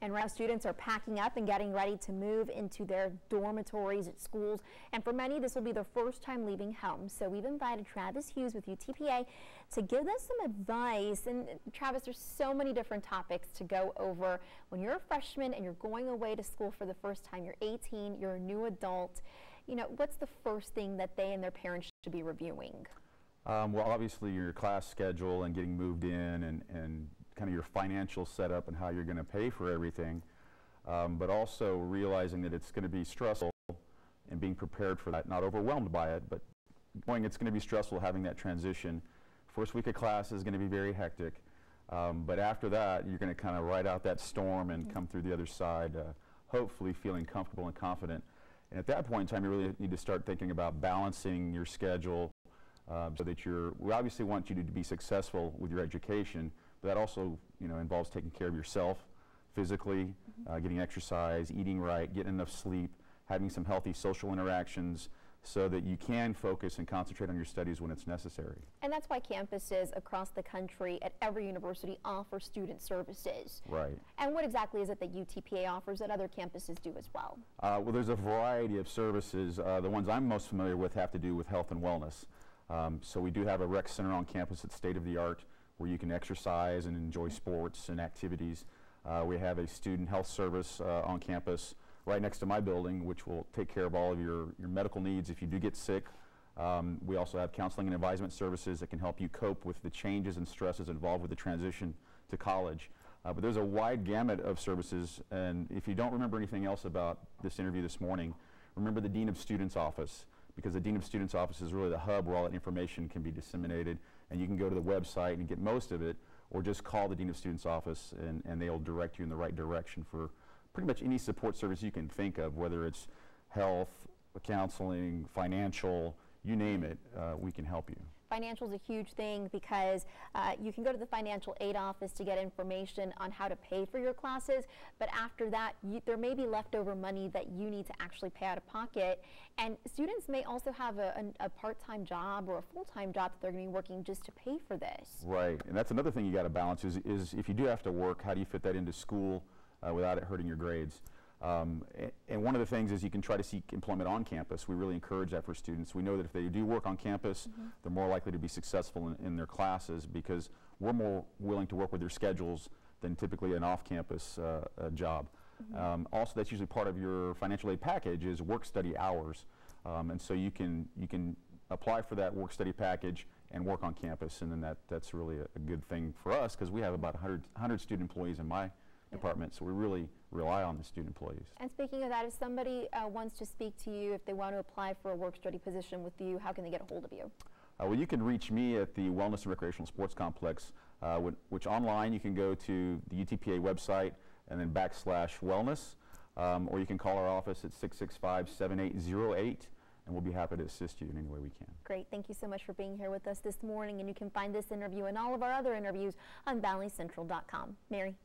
And right now students are packing up and getting ready to move into their dormitories at schools. And for many, this will be their first time leaving home. So we've invited Travis Hughes with UTPA to give us some advice. And Travis, there's so many different topics to go over. When you're a freshman and you're going away to school for the first time, you're 18, you're a new adult, you know, what's the first thing that they and their parents should be reviewing? Well, obviously your class schedule and getting moved in and kind of your financial setup and how you're going to pay for everything, but also realizing that it's going to be stressful and being prepared for that, not overwhelmed by it, but knowing it's going to be stressful having that transition. First week of class is going to be very hectic, but after that you're going to kind of ride out that storm and come through the other side, hopefully feeling comfortable and confident. And at that point in time you really need to start thinking about balancing your schedule so that we obviously want you to be successful with your education, but that also, you know, involves taking care of yourself physically, getting exercise, eating right, getting enough sleep, having some healthy social interactions so that you can focus and concentrate on your studies when it's necessary. And that's why campuses across the country at every university offer student services. Right. And what exactly is it that UTPA offers that other campuses do as well? Well, there's a variety of services. The ones I'm most familiar with have to do with health and wellness. So we do have a rec center on campus that's state-of-the-art where you can exercise and enjoy sports and activities. We have a student health service on campus right next to my building, which will take care of all of your medical needs if you do get sick. We also have counseling and advisement services that can help you cope with the changes and stresses involved with the transition to college. But there's a wide gamut of services, and if you don't remember anything else about this interview this morning, remember the Dean of Students office, because the Dean of Students office is really the hub where all that information can be disseminated, and you can go to the website and get most of it, or just call the Dean of Students office and they'll direct you in the right direction for pretty much any support service you can think of, whether it's health, counseling, financial, you name it, we can help you. Financial is a huge thing because you can go to the financial aid office to get information on how to pay for your classes, but after that there may be leftover money that you need to actually pay out of pocket, and students may also have a part-time job or a full-time job that they're going to be working just to pay for this. Right, and that's another thing you got to balance is if you do have to work, how do you fit that into school without it hurting your grades? And one of the things is you can try to seek employment on campus. We really encourage that for students. We know that if they do work on campus, they're more likely to be successful in their classes because we're more willing to work with their schedules than typically an off-campus job. Also, that's usually part of your financial aid package is work-study hours. And so you can apply for that work-study package and work on campus, and then that's really a good thing for us because we have about 100 student employees in my department, so we really rely on the student employees. And speaking of that, if somebody wants to speak to you, if they want to apply for a work-study position with you, how can they get a hold of you? Well, you can reach me at the Wellness and Recreational Sports Complex, which online you can go to the UTPA website and then /wellness, or you can call our office at 665-7808, and we'll be happy to assist you in any way we can. Great. Thank you so much for being here with us this morning, and you can find this interview and all of our other interviews on valleycentral.com. Mary.